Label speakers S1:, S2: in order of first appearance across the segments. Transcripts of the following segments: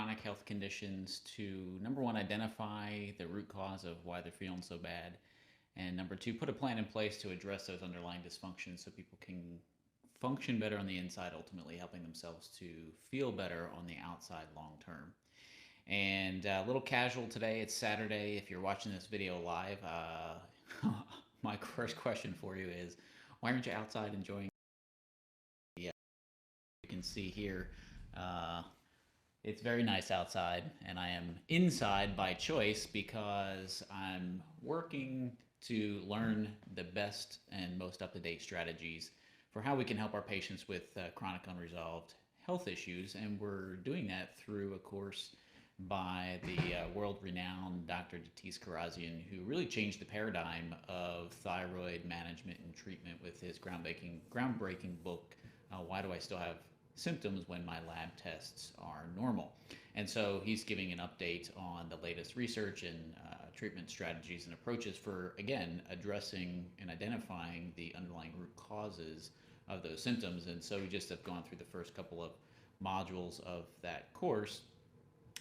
S1: chronic health conditions to, number one, identify the root cause of why they're feeling so bad, and number two, put a plan in place to address those underlying dysfunctions so people can function better on the inside, ultimately helping themselves to feel better on the outside long term. And a little casual today, it's Saturday. If you're watching this video live, my first question for you is, why aren't you outside enjoying? Yeah, you can see here, uh, it's very nice outside, and I am inside by choice because I'm working to learn the best and most up to date strategies for how we can help our patients with chronic unresolved health issues. And we're doing that through a course by the world renowned Dr. Datis Karazian, who really changed the paradigm of thyroid management and treatment with his groundbreaking book, Why Do I Still Have Symptoms When My Lab Tests Are Normal? And so he's giving an update on the latest research and treatment strategies and approaches for, again, addressing and identifying the underlying root causes of those symptoms. And so we just have gone through the first couple of modules of that course,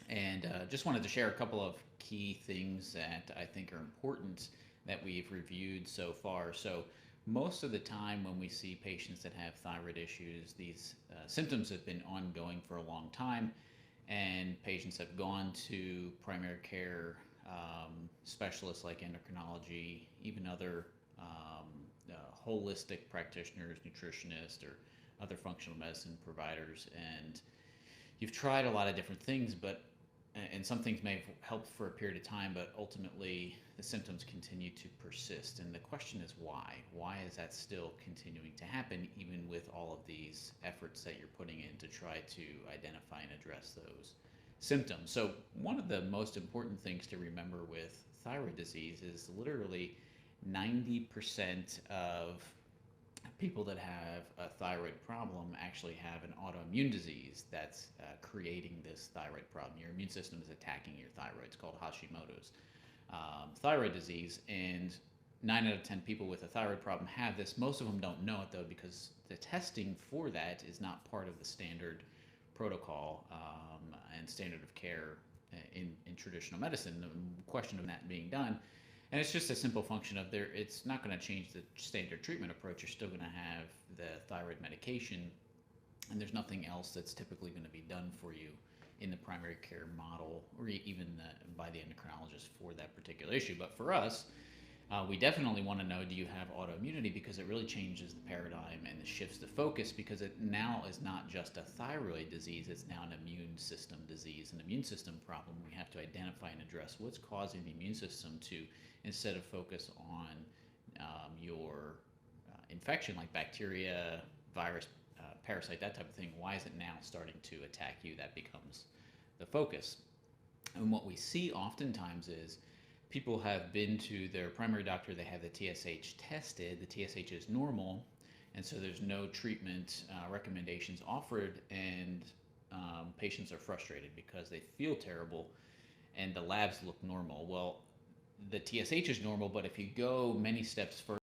S1: and just wanted to share a couple of key things that I think are important that we've reviewed so far. So, most of the time when we see patients that have thyroid issues, these symptoms have been ongoing for a long time, and patients have gone to primary care specialists like endocrinology, even other holistic practitioners, nutritionists, or other functional medicine providers. And you've tried a lot of different things, but and some things may have helped for a period of time, but ultimately the symptoms continue to persist. And the question is why? Why is that still continuing to happen, even with all of these efforts that you're putting in to try to identify and address those symptoms? So, one of the most important things to remember with thyroid disease is literally 90% of people that have a thyroid problem actually have an autoimmune disease that's creating this thyroid problem. Your immune system is attacking your thyroid. It's called Hashimoto's thyroid disease. And 9 out of 10 people with a thyroid problem have this. Most of them don't know it though, because the testing for that is not part of the standard protocol and standard of care in traditional medicine. The question of that being done, and it's just a simple function of there. It's not going to change the standard treatment approach. You're still going to have the thyroid medication, and there's nothing else that's typically going to be done for you in the primary care model, or even by the endocrinologist for that particular issue. But for us, we definitely want to know, do you have autoimmunity, because it really changes the paradigm and shifts the focus, because it now is not just a thyroid disease, it's now an immune system disease, an immune system problem. We have to identify and address what's causing the immune system to, instead of focus on your infection like bacteria, virus, parasite, that type of thing, why is it now starting to attack you? That becomes the focus. And what we see oftentimes is people have been to their primary doctor, they have the TSH tested, the TSH is normal, and so there's no treatment recommendations offered, and patients are frustrated because they feel terrible and the labs look normal. Well, the TSH is normal, but if you go many steps further,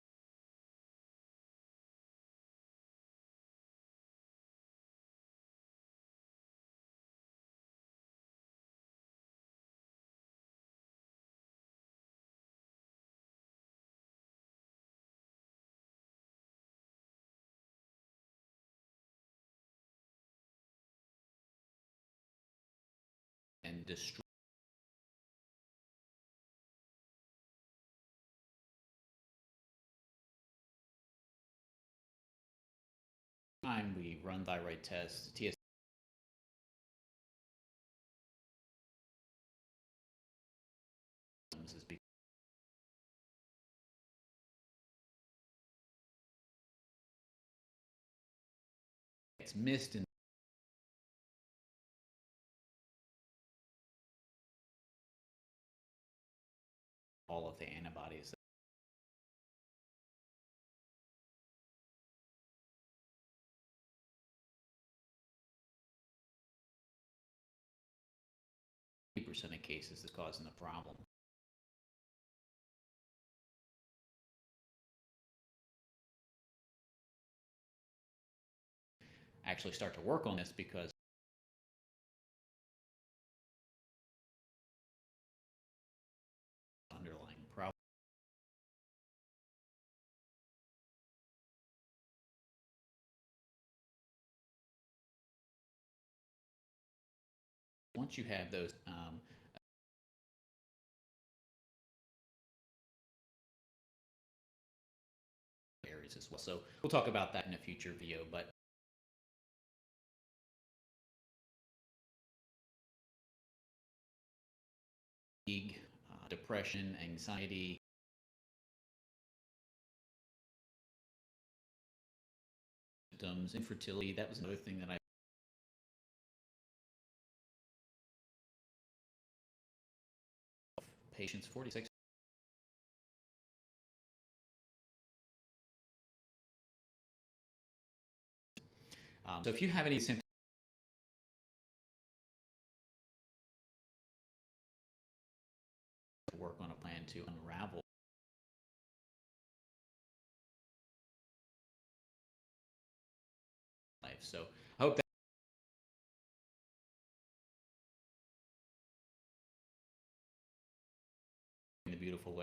S1: and destroy time we run thyroid tests, TSH is because it's missed in all of the antibodies. 80% of cases is causing the problem. Actually start to work on this, because once you have those areas as well. So we'll talk about that in a future video, but depression, anxiety, symptoms, infertility, that was another thing that I patients 46. So if you have any symptoms, work on a plan to unravel life. So I hope that in a beautiful way.